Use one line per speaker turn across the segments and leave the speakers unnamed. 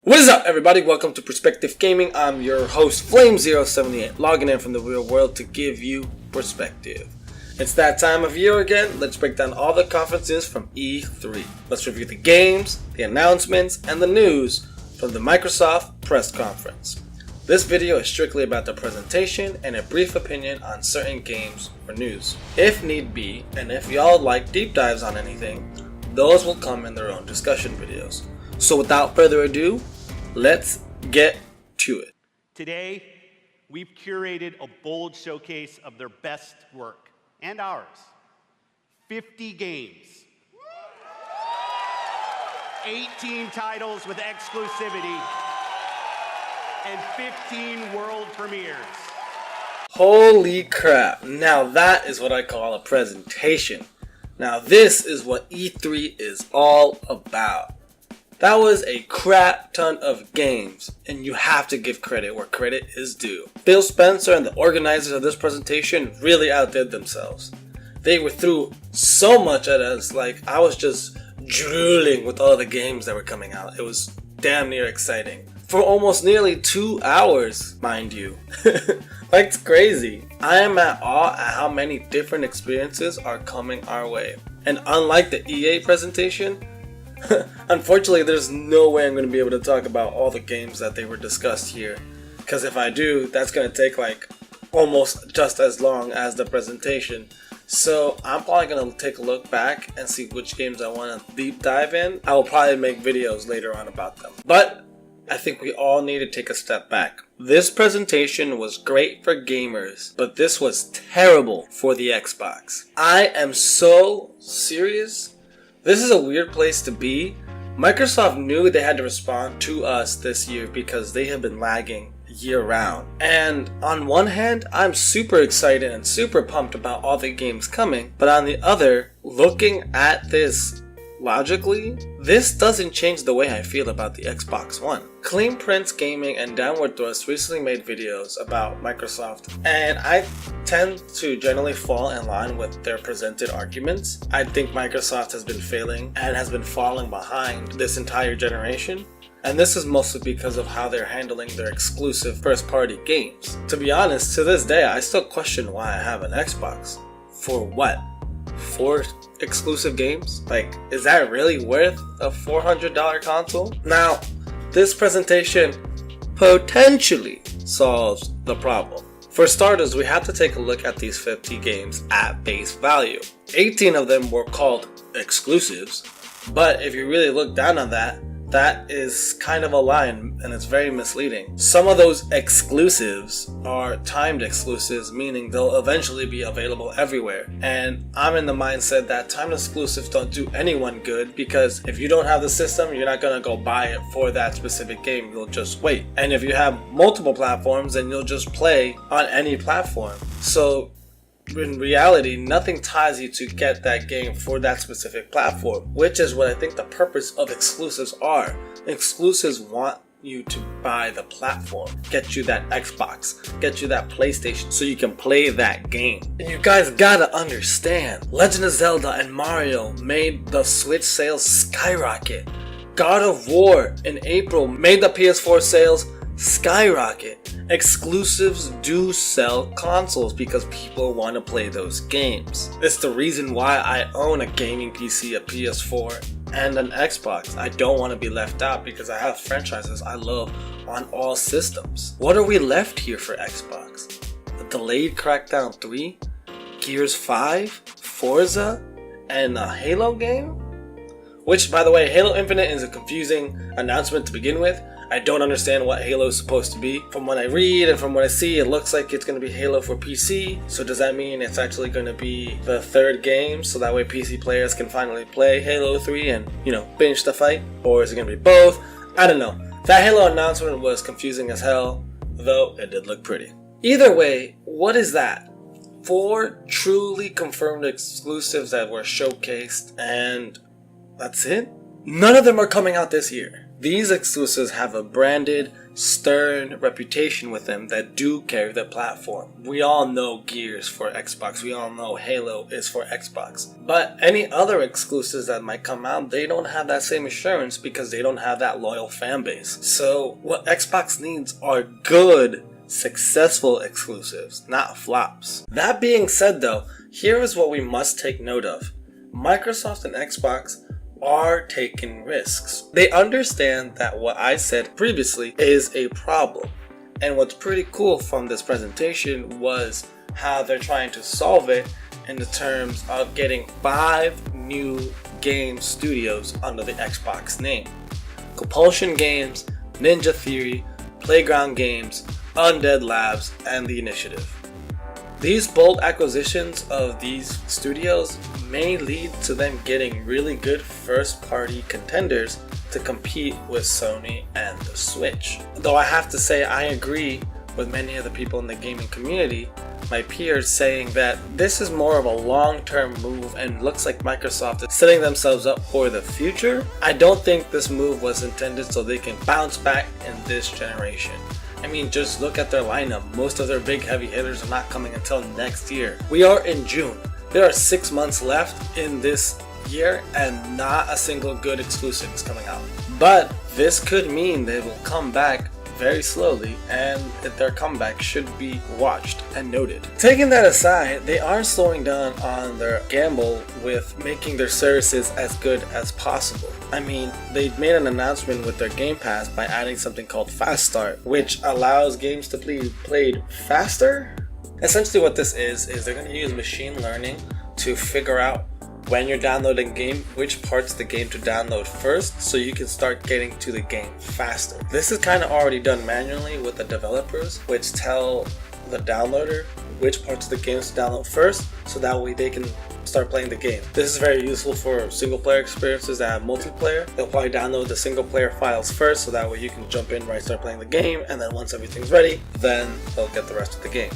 What is up, everybody? Welcome to Perspective Gaming. I'm your host, Flame078, logging in from the real world to give you perspective. It's that time of year again. Let's break down all the conferences from E3. Let's review the games, the announcements, and the news from the Microsoft press conference. This video is strictly about the presentation and a brief opinion on certain games or news. If need be, and if y'all like deep dives on anything, those will come in their own discussion videos. So without further ado, let's get to it.
Today, we've curated a bold showcase of their best work, and ours. 50 games. 18 titles with exclusivity, and 15 world premieres.
Holy crap, now that is what I call a presentation. Now this is what E3 is all about. That was a crap ton of games, and you have to give credit where credit is due. Phil Spencer and the organizers of this presentation really outdid themselves. They were through so much at us, like I was just drooling with all the games that were coming out. It was damn near exciting. For almost nearly 2 hours, mind you. That's crazy. I am at awe at how many different experiences are coming our way. And unlike the EA presentation, unfortunately, there's no way I'm going to be able to talk about all the games that they were discussed here. Because if I do, that's going to take like almost just as long as the presentation. So I'm probably going to take a look back and see which games I want to deep dive in. I will probably make videos later on about them. But I think we all need to take a step back. This presentation was great for gamers, but this was terrible for the Xbox. I am so serious. This is a weird place to be. Microsoft knew they had to respond to us this year because they have been lagging year round. And on one hand, I'm super excited and super pumped about all the games coming. But on the other, looking at this logically, this doesn't change the way I feel about the Xbox One. CleanPrince Gaming and DownwardThrust recently made videos about Microsoft, and I tend to generally fall in line with their presented arguments. I think Microsoft has been failing and has been falling behind this entire generation, and this is mostly because of how they're handling their exclusive first-party games. To be honest, to this day, I still question why I have an Xbox. For what? 4 exclusive games? Like, is that really worth a $400 console? Now, this presentation potentially solves the problem. For starters, we have to take a look at these 50 games at face value. 18 of them were called exclusives, but if you really look down on that, that is kind of a lie and it's very misleading. Some of those exclusives are timed exclusives, meaning they'll eventually be available everywhere. And I'm in the mindset that timed exclusives don't do anyone good, because if you don't have the system, you're not going to go buy it for that specific game. You'll just wait. And if you have multiple platforms, then you'll just play on any platform. So in reality, nothing ties you to get that game for that specific platform, which is what I think the purpose of exclusives are. Exclusives want you to buy the platform, get you that Xbox, get you that PlayStation so you can play that game. And you guys gotta understand, Legend of Zelda and Mario made the Switch sales skyrocket. God of War in April made the PS4 sales skyrocket. Exclusives do sell consoles because people want to play those games. It's the reason why I own a gaming PC, a PS4, and an Xbox. I don't want to be left out because I have franchises I love on all systems. What are we left here for Xbox? A delayed Crackdown 3, Gears 5, Forza, and a Halo game? Which, by the way, Halo Infinite is a confusing announcement to begin with. I don't understand what Halo is supposed to be. From what I read and from what I see, it looks like it's going to be Halo for PC. So does that mean it's actually going to be the third game, so that way PC players can finally play Halo 3 and, finish the fight? Or is it going to be both? I don't know. That Halo announcement was confusing as hell, though it did look pretty. Either way, what is that? 4 truly confirmed exclusives that were showcased, and that's it? None of them are coming out this year. These exclusives have a branded, stern reputation with them that do carry the platform. We all know Gears for Xbox, we all know Halo is for Xbox. But any other exclusives that might come out, they don't have that same assurance because they don't have that loyal fan base. So what Xbox needs are good, successful exclusives, not flops. That being said though, here is what we must take note of. Microsoft and Xbox are taking risks. They understand that what I said previously is a problem. And what's pretty cool from this presentation was how they're trying to solve it in the terms of getting 5 new game studios under the Xbox name. Compulsion Games, Ninja Theory, Playground Games, Undead Labs, and The Initiative. These bold acquisitions of these studios may lead to them getting really good first-party contenders to compete with Sony and the Switch. Though I have to say I agree with many of the people in the gaming community, my peers saying that this is more of a long-term move and looks like Microsoft is setting themselves up for the future. I don't think this move was intended so they can bounce back in this generation. I mean, just look at their lineup. Most of their big heavy hitters are not coming until next year. We are in June. There are 6 months left in this year and not a single good exclusive is coming out. But this could mean they will come back very slowly, and their comeback should be watched and noted. Taking that aside, they are slowing down on their gamble with making their services as good as possible. I mean, they made an announcement with their GamePass by adding something called FastStart, which allows games to be played faster. Essentially what this is they're going to use machine learning to figure out when you're downloading a game, which parts of the game to download first so you can start getting to the game faster. This is kind of already done manually with the developers, which tell the downloader which parts of the games to download first so that way they can start playing the game. This is very useful for single player experiences that have multiplayer. They'll probably download the single player files first so that way you can jump in right, start playing the game, and then once everything's ready, then they'll get the rest of the game.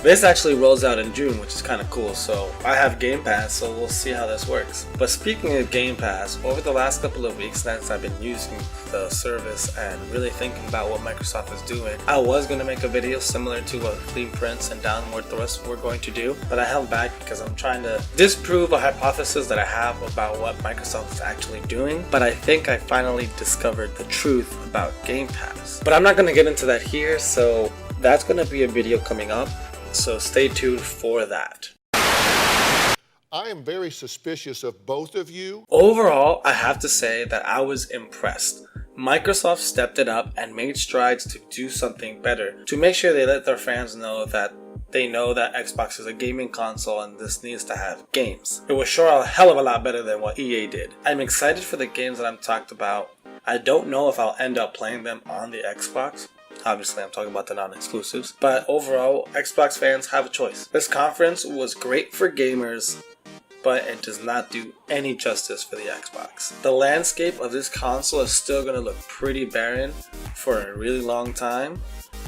This actually rolls out in June, which is kind of cool, so I have Game Pass, so we'll see how this works. But speaking of Game Pass, over the last couple of weeks since I've been using the service and really thinking about what Microsoft is doing, I was going to make a video similar to what CleanPrince and DownwardThrust were going to do, but I held back because I'm trying to disprove a hypothesis that I have about what Microsoft is actually doing, but I think I finally discovered the truth about Game Pass. But I'm not going to get into that here, so that's going to be a video coming up. So stay tuned for that.
I am very suspicious of both of you.
Overall, I have to say that I was impressed. Microsoft stepped it up and made strides to do something better, to make sure they let their fans know that they know that Xbox is a gaming console and this needs to have games. It was sure a hell of a lot better than what EA did. I'm excited for the games that I'm talked about. I don't know if I'll end up playing them on the Xbox. Obviously, I'm talking about the non-exclusives. But overall, Xbox fans have a choice. This conference was great for gamers, but it does not do any justice for the Xbox. The landscape of this console is still going to look pretty barren for a really long time.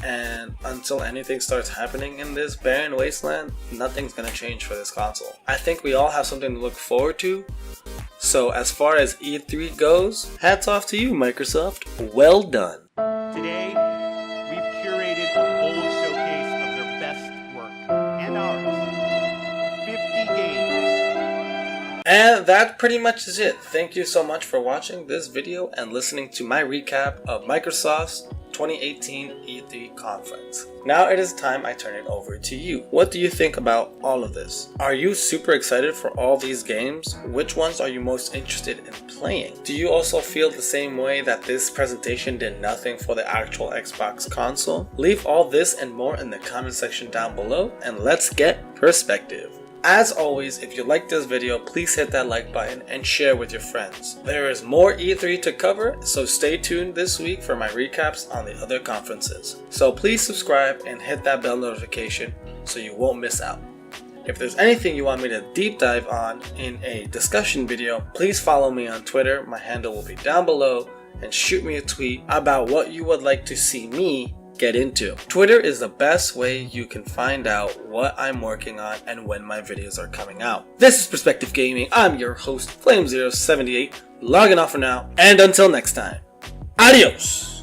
And until anything starts happening in this barren wasteland, nothing's going to change for this console. I think we all have something to look forward to. So as far as E3 goes, hats off to you, Microsoft. Well done.
Today, we've curated a bold showcase of their best work and ours. 50 games.
And that pretty much is it. Thank you so much for watching this video and listening to my recap of Microsoft's 2018 E3 conference. Now it is time I turn it over to you. What do you think about all of this? Are you super excited for all these games? Which ones are you most interested in playing? Do you also feel the same way that this presentation did nothing for the actual Xbox console? Leave all this and more in the comment section down below and let's get perspective. As always, if you liked this video, please hit that like button and share with your friends. There is more E3 to cover, so stay tuned this week for my recaps on the other conferences. So please subscribe and hit that bell notification so you won't miss out. If there's anything you want me to deep dive on in a discussion video, please follow me on Twitter. My handle will be down below, and shoot me a tweet about what you would like to see me get into. Twitter is the best way you can find out what I'm working on and when my videos are coming out. This is Perspective Gaming. I'm your host, Flame078, logging off for now, and until next time. Adios.